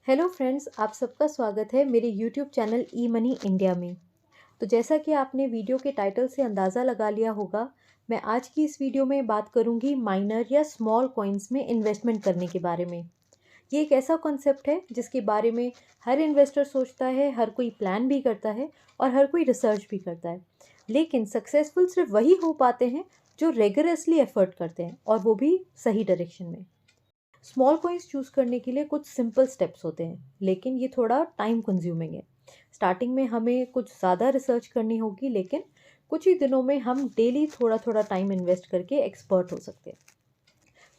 Hello friends, आप सबका स्वागत है मेरे यूट्यूब चैनल ई मनी इंडिया में। तो जैसा कि आपने वीडियो के टाइटल से अंदाज़ा लगा लिया होगा, मैं आज की इस वीडियो में बात करूंगी माइनर या स्मॉल कॉइन्स में इन्वेस्टमेंट करने के बारे में। ये एक ऐसा कॉन्सेप्ट है जिसके बारे में हर इन्वेस्टर सोचता है, हर कोई प्लान भी करता है और हर कोई रिसर्च भी करता है। लेकिन सक्सेसफुल सिर्फ वही हो पाते हैं जो रेगुलसली एफर्ट करते हैं, और वो भी सही डायरेक्शन में। स्मॉल कॉइन्स चूज़ करने के लिए कुछ सिंपल स्टेप्स होते हैं, लेकिन ये थोड़ा टाइम कंज्यूमिंग है। स्टार्टिंग में हमें कुछ ज़्यादा रिसर्च करनी होगी, लेकिन कुछ ही दिनों में हम डेली थोड़ा थोड़ा टाइम इन्वेस्ट करके एक्सपर्ट हो सकते हैं।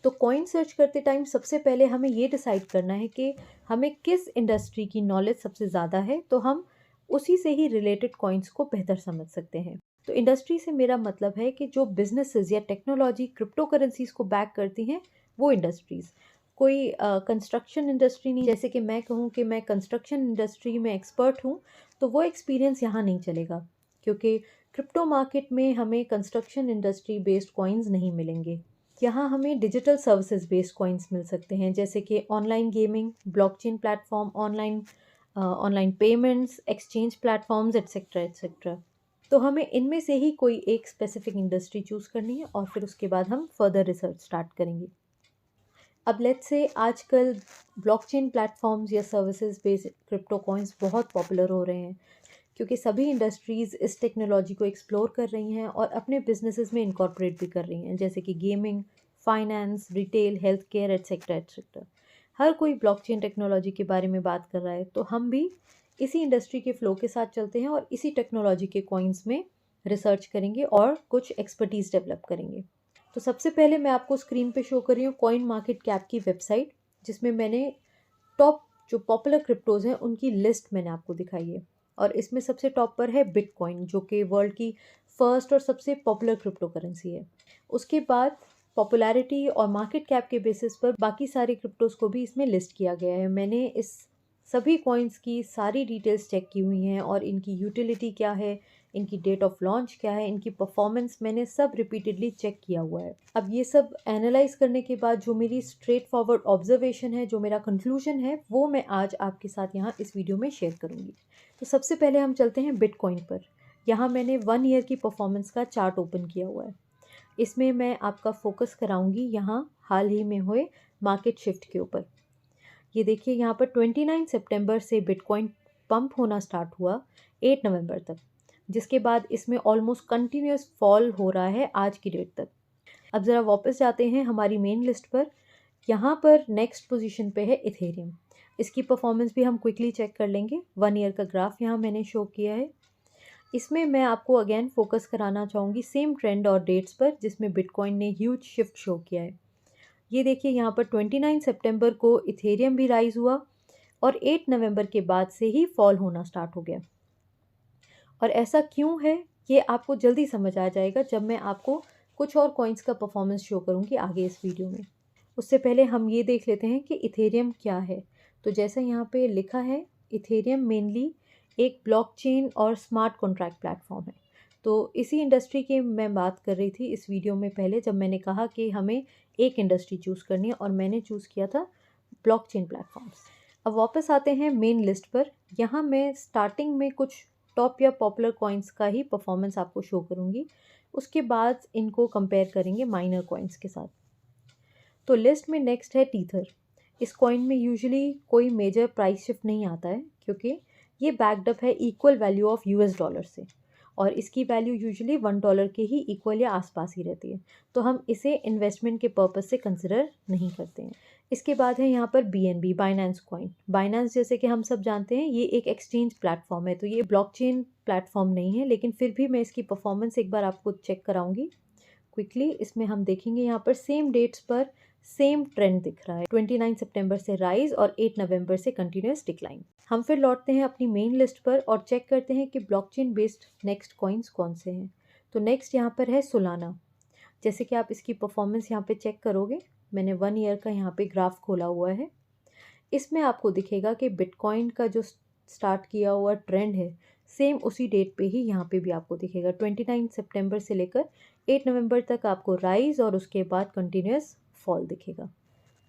तो कॉइन सर्च करते टाइम सबसे पहले हमें ये डिसाइड करना है कि हमें किस इंडस्ट्री की नॉलेज सबसे ज़्यादा है, तो हम उसी से ही रिलेटेड कॉइन्स को बेहतर समझ सकते हैं। तो इंडस्ट्री से मेरा मतलब है कि जो बिजनेसेस या टेक्नोलॉजी क्रिप्टो करेंसीज को बैक करती हैं, वो इंडस्ट्रीज़। कोई कंस्ट्रक्शन इंडस्ट्री नहीं, जैसे कि मैं कहूँ कि मैं कंस्ट्रक्शन इंडस्ट्री में एक्सपर्ट हूँ, तो वो एक्सपीरियंस यहाँ नहीं चलेगा, क्योंकि क्रिप्टो मार्केट में हमें कंस्ट्रक्शन इंडस्ट्री बेस्ड कॉइन्स नहीं मिलेंगे। यहाँ हमें डिजिटल सर्विसेज बेस्ड कॉइन्स मिल सकते हैं, जैसे कि online gaming, blockchain platform, online payments, exchange platforms, etcetera etcetera. तो हमें इनमें से ही कोई एक स्पेसिफिक इंडस्ट्री चूज़ करनी है और फिर उसके बाद हम फर्दर रिसर्च स्टार्ट करेंगे। अब लेट्स से आजकल ब्लॉकचेन प्लेटफॉर्म्स या सर्विसेज बेस्ड क्रिप्टो कॉइन्स बहुत पॉपुलर हो रहे हैं, क्योंकि सभी इंडस्ट्रीज़ इस टेक्नोलॉजी को एक्सप्लोर कर रही हैं और अपने बिजनेसेस में इनकॉर्पोरेट भी कर रही हैं, जैसे कि gaming, finance, retail, health care, etcetera etcetera. हर कोई ब्लॉकचेन टेक्नोलॉजी के बारे में बात कर रहा है, तो हम भी इसी इंडस्ट्री के फ्लो के साथ चलते हैं और इसी टेक्नोलॉजी के कॉइन्स में रिसर्च करेंगे और कुछ एक्सपर्टीज़ डेवलप करेंगे। तो सबसे पहले मैं आपको स्क्रीन पे शो कर रही हूँ कॉइन मार्केट कैप की वेबसाइट, जिसमें मैंने टॉप जो पॉपुलर क्रिप्टोज़ हैं उनकी लिस्ट मैंने आपको दिखाई है। और इसमें सबसे टॉप पर है बिटकॉइन, जो कि वर्ल्ड की फर्स्ट और सबसे पॉपुलर क्रिप्टो करेंसी है। उसके बाद पॉपुलैरिटी और मार्केट कैप के बेसिस पर बाकी सारे क्रिप्टोज़ को भी इसमें लिस्ट किया गया है। मैंने इस सभी कॉइन्स की सारी डिटेल्स चेक की हुई हैं, और इनकी यूटिलिटी क्या है, इनकी डेट ऑफ लॉन्च क्या है, इनकी परफॉर्मेंस मैंने सब रिपीटेडली चेक किया हुआ है। अब ये सब एनालाइज करने के बाद जो मेरी स्ट्रेट फॉरवर्ड ऑब्जर्वेशन है, जो मेरा कंक्लूजन है, वो मैं आज आपके साथ यहाँ इस वीडियो में शेयर करूँगी। तो सबसे पहले हम चलते हैं बिटकॉइन पर। यहाँ मैंने 1 ईयर की परफॉर्मेंस का चार्ट ओपन किया हुआ है। इसमें मैं आपका फोकस कराऊंगी यहाँ हाल ही में हुए मार्केट शिफ्ट के ऊपर। ये देखिए, यहाँ पर 29 सितंबर से बिटकॉइन पंप होना स्टार्ट हुआ 8 नवंबर तक, जिसके बाद इसमें ऑलमोस्ट कंटिन्यूस फॉल हो रहा है आज की डेट तक। अब ज़रा वापस जाते हैं हमारी मेन लिस्ट पर। यहाँ पर नेक्स्ट पोजीशन पे है इथेरियम। इसकी परफॉर्मेंस भी हम क्विकली चेक कर लेंगे। 1 ईयर का ग्राफ यहाँ मैंने शो किया है। इसमें मैं आपको अगेन फोकस कराना चाहूँगी सेम ट्रेंड और डेट्स पर, जिसमें बिटकॉइन ने ह्यूज शिफ्ट शो किया है। ये देखिए, यहाँ पर 29 सितंबर को इथेरियम भी राइज हुआ और 8 नवंबर के बाद से ही फॉल होना स्टार्ट हो गया। और ऐसा क्यों है, ये आपको जल्दी समझ आ जाएगा जब मैं आपको कुछ और कॉइन्स का परफॉर्मेंस शो करूँगी आगे इस वीडियो में। उससे पहले हम ये देख लेते हैं कि इथेरियम क्या है। तो जैसा यहाँ पे लिखा है, इथेरियम मेनली एक ब्लॉकचेन और स्मार्ट कॉन्ट्रैक्ट प्लेटफॉर्म है। तो इसी इंडस्ट्री की मैं बात कर रही थी इस वीडियो में पहले, जब मैंने कहा कि हमें एक इंडस्ट्री चूज़ करनी है, और मैंने चूज़ किया था ब्लॉकचेन प्लेटफॉर्म्स। अब वापस आते हैं मेन लिस्ट पर। यहाँ मैं स्टार्टिंग में कुछ टॉप या पॉपुलर कॉइन्स का ही परफॉर्मेंस आपको शो करूँगी, उसके बाद इनको कंपेयर करेंगे माइनर कॉइन्स के साथ। तो लिस्ट में नेक्स्ट है टीथर। इस कॉइन में यूजुअली कोई मेजर प्राइस शिफ्ट नहीं आता है, क्योंकि ये बैकड है equal value of US dollar से, और इसकी वैल्यू यूजुअली $1 के ही इक्वल या आसपास ही रहती है। तो हम इसे इन्वेस्टमेंट के पर्पस से कंसिडर नहीं करते हैं। इसके बाद है यहाँ पर BNB, बाइनेंस कॉइन। बाइनेंस, जैसे कि हम सब जानते हैं, ये एक एक्सचेंज प्लेटफॉर्म है, तो ये ब्लॉकचेन प्लेटफॉर्म नहीं है, लेकिन फिर भी मैं इसकी परफॉर्मेंस एक बार आपको चेक कराऊंगी क्विकली। इसमें हम देखेंगे यहाँ पर सेम डेट्स पर सेम ट्रेंड दिख रहा है, 29 सितंबर से राइज और 8 नवंबर से कंटिन्यूस डिक्लाइन। हम फिर लौटते हैं अपनी मेन लिस्ट पर और चेक करते हैं कि ब्लॉकचेन बेस्ड नेक्स्ट कॉइन्स कौन से हैं। तो नेक्स्ट यहाँ पर है सोलाना। जैसे कि आप इसकी परफॉर्मेंस यहाँ पे चेक करोगे, मैंने 1 ईयर का यहाँ पे ग्राफ खोला हुआ है। इसमें आपको दिखेगा कि बिटकॉइन का जो स्टार्ट किया हुआ ट्रेंड है, सेम उसी डेट पे ही यहाँ पे भी आपको दिखेगा। 29 सितंबर से लेकर 8 नवंबर तक आपको राइज और उसके बाद कंटिन्यूस फॉल दिखेगा।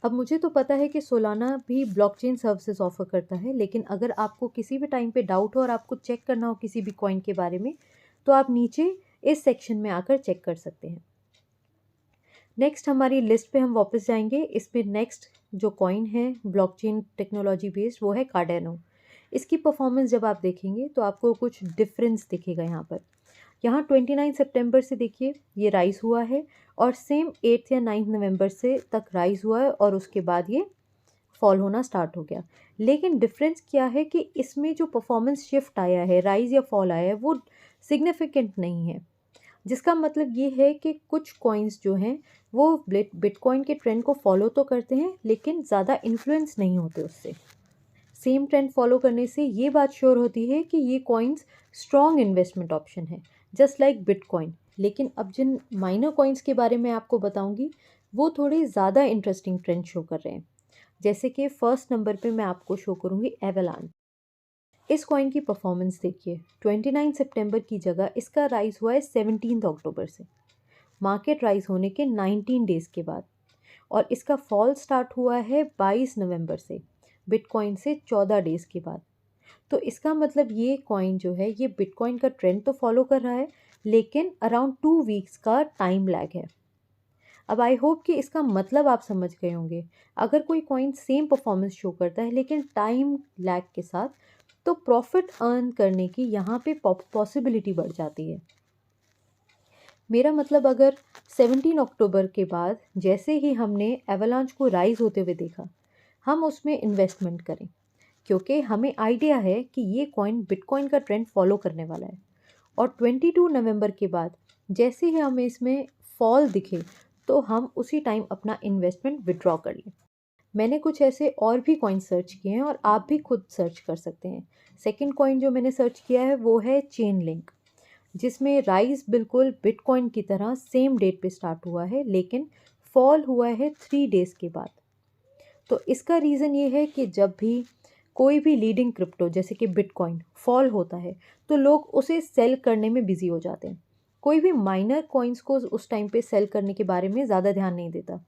अब मुझे तो पता है कि सोलाना भी ब्लॉकचेन सर्विसेज ऑफ़र करता है, लेकिन अगर आपको किसी भी टाइम पे डाउट हो और आपको चेक करना हो किसी भी कॉइन के बारे में, तो आप नीचे इस सेक्शन में आकर चेक कर सकते हैं। नेक्स्ट हमारी लिस्ट पे हम वापस जाएंगे। इसमें नेक्स्ट जो कॉइन है ब्लॉकचेन टेक्नोलॉजी बेस्ड, वो है कार्डेनो। इसकी परफॉर्मेंस जब आप देखेंगे तो आपको कुछ डिफरेंस दिखेगा यहाँ पर। यहाँ 29 सितंबर से देखिए ये राइज़ हुआ है और सेम 8 या 9 नवंबर से तक राइज़ हुआ है और उसके बाद ये फॉल होना स्टार्ट हो गया। लेकिन डिफरेंस क्या है कि इसमें जो परफॉर्मेंस शिफ्ट आया है, राइज़ या फॉल आया है, वो सिग्निफिकेंट नहीं है। जिसका मतलब ये है कि कुछ कॉइन्स जो हैं वो बिटकॉइन के ट्रेंड को फॉलो तो करते हैं लेकिन ज़्यादा इन्फ्लुएंस नहीं होते उससे। सेम ट्रेंड फॉलो करने से ये बात श्योर होती है कि ये कॉइन्स स्ट्रॉन्ग इन्वेस्टमेंट ऑप्शन है, जस्ट लाइक बिटकॉइन। लेकिन अब जिन माइनर कॉइन्स के बारे में आपको बताऊंगी वो थोड़े ज़्यादा इंटरेस्टिंग ट्रेंड शो कर रहे हैं। जैसे कि फर्स्ट नंबर पे मैं आपको शो करूँगी एवेलांच। इस कॉइन की परफॉर्मेंस देखिए, 29 सितंबर की जगह इसका राइज हुआ है 17 अक्टूबर से, मार्केट राइज होने के 19 डेज़ के बाद। और इसका फॉल स्टार्ट हुआ है 22 नवंबर से, बिटकॉइन से 14 डेज़ के बाद। तो इसका मतलब ये कॉइन जो है ये बिटकॉइन का ट्रेंड तो फॉलो कर रहा है, लेकिन अराउंड 2 वीक्स का टाइम लैग है। अब आई होप कि इसका मतलब आप समझ गए होंगे। अगर कोई कॉइन सेम परफॉर्मेंस शो करता है लेकिन टाइम लैग के साथ, तो प्रॉफिट अर्न करने की यहाँ पे पॉसिबिलिटी बढ़ जाती है। मेरा मतलब अगर 17 अक्टूबर के बाद जैसे ही हमने एवलांच को राइज होते हुए देखा, हम उसमें इन्वेस्टमेंट करें, क्योंकि हमें आइडिया है कि ये कॉइन बिटकॉइन का ट्रेंड फॉलो करने वाला है। और 22 नवंबर के बाद जैसे ही हमें इसमें फॉल दिखे, तो हम उसी टाइम अपना इन्वेस्टमेंट विड्रॉ कर लें। मैंने कुछ ऐसे और भी कॉइन सर्च किए हैं और आप भी खुद सर्च कर सकते हैं। सेकंड कॉइन जो मैंने सर्च किया है वो है चेन लिंक, जिसमें राइज बिल्कुल बिटकॉइन की तरह सेम डेट पे स्टार्ट हुआ है लेकिन फॉल हुआ है 3 डेज़ के बाद। तो इसका रीज़न ये है कि जब भी कोई भी लीडिंग क्रिप्टो जैसे कि बिटकॉइन फॉल होता है तो लोग उसे सेल करने में बिजी हो जाते हैं। कोई भी माइनर कॉइन्स को उस टाइम पे सेल करने के बारे में ज़्यादा ध्यान नहीं देता।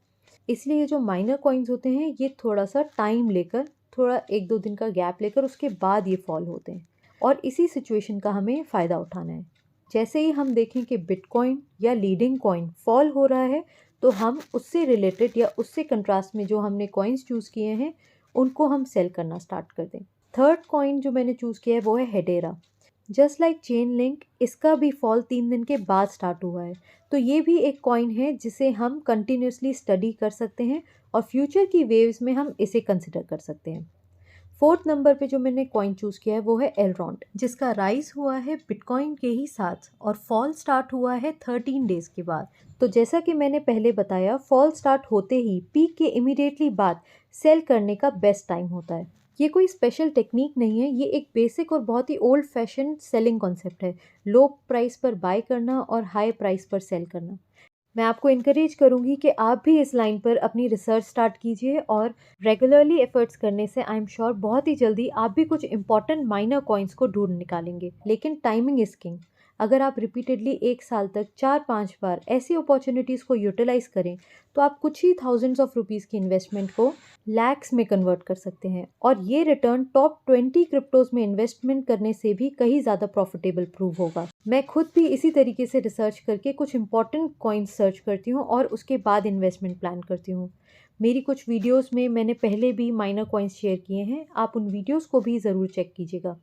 इसलिए ये जो माइनर कॉइन्स होते हैं ये थोड़ा सा टाइम लेकर, थोड़ा 1-2 दिन का गैप लेकर उसके बाद ये फॉल होते हैं, और इसी सिचुएशन का हमें फ़ायदा उठाना है। जैसे ही हम देखें कि बिटकॉइन या लीडिंग कॉइन फॉल हो रहा है, तो हम उससे रिलेटेड या उससे कंट्रास्ट में जो हमने कॉइन्स चूज़ किए हैं उनको हम सेल करना स्टार्ट कर दें। थर्ड कॉइन जो मैंने चूज़ किया है वो है Hedera. Just like chain link, इसका भी फॉल 3 दिन के बाद स्टार्ट हुआ है। तो ये भी एक कॉइन है जिसे हम कंटिन्यूसली स्टडी कर सकते हैं और फ्यूचर की वेव्स में हम इसे कंसिडर कर सकते हैं। फोर्थ नंबर पे जो मैंने कॉइन चूज़ किया है वो है एलरॉन्ड, जिसका राइज हुआ है बिटकॉइन के ही साथ और फॉल स्टार्ट हुआ है 13 डेज़ के बाद। तो जैसा कि मैंने पहले बताया, फॉल स्टार्ट होते ही पीक के इमीडिएटली बाद सेल करने का बेस्ट टाइम होता है। ये कोई स्पेशल टेक्निक नहीं है, ये एक बेसिक और बहुत ही ओल्ड फैशन सेलिंग कॉन्सेप्ट है। लो प्राइस पर बाय करना और हाई प्राइस पर सेल करना। मैं आपको इनकरेज करूंगी कि आप भी इस लाइन पर अपनी रिसर्च स्टार्ट कीजिए और रेगुलरली एफर्ट्स करने से आई एम श्योर बहुत ही जल्दी आप भी कुछ इंपॉर्टेंट माइनर कॉइन्स को ढूंढ निकालेंगे। लेकिन टाइमिंग इज किंग। अगर आप रिपीटेडली 1 साल तक 4-5 बार ऐसी अपॉर्चुनिटीज़ को यूटिलाइज करें, तो आप कुछ ही थाउजेंड्स ऑफ रुपीज़ की इन्वेस्टमेंट को लैक्स में कन्वर्ट कर सकते हैं, और ये रिटर्न टॉप 20 क्रिप्टोज में इन्वेस्टमेंट करने से भी कहीं ज़्यादा प्रॉफिटेबल प्रूव होगा। मैं खुद भी इसी तरीके से रिसर्च करके कुछ इंपॉर्टेंट कॉइन्स सर्च करती हूँ और उसके बाद इन्वेस्टमेंट प्लान करती हूँ। मेरी कुछ वीडियोस में मैंने पहले भी माइनर कॉइन्स शेयर किए हैं, आप उन वीडियोस को भी ज़रूर चेक कीजिएगा।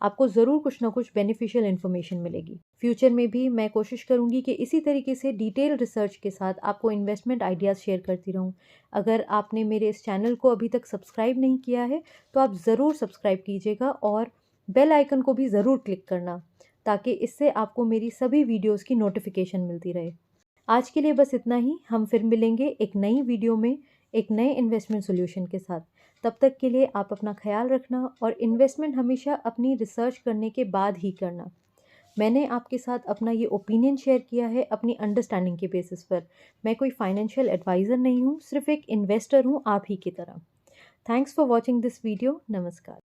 आपको ज़रूर कुछ ना कुछ बेनिफिशियल इन्फॉर्मेशन मिलेगी। फ्यूचर में भी मैं कोशिश करूँगी कि इसी तरीके से डिटेल रिसर्च के साथ आपको इन्वेस्टमेंट आइडियाज़ शेयर करती रहूँ। अगर आपने मेरे इस चैनल को अभी तक सब्सक्राइब नहीं किया है तो आप ज़रूर सब्सक्राइब कीजिएगा और बेल आइकन को भी ज़रूर क्लिक करना, ताकि इससे आपको मेरी सभी वीडियोज़ की नोटिफिकेशन मिलती रहे। आज के लिए बस इतना ही। हम फिर मिलेंगे एक नई वीडियो में एक नए इन्वेस्टमेंट सॉल्यूशन के साथ। तब तक के लिए आप अपना ख्याल रखना और इन्वेस्टमेंट हमेशा अपनी रिसर्च करने के बाद ही करना। मैंने आपके साथ अपना ये ओपिनियन शेयर किया है अपनी अंडरस्टैंडिंग के बेसिस पर। मैं कोई फाइनेंशियल एडवाइज़र नहीं हूँ, सिर्फ एक इन्वेस्टर हूँ आप ही की तरह। Thanks for watching this video. नमस्कार।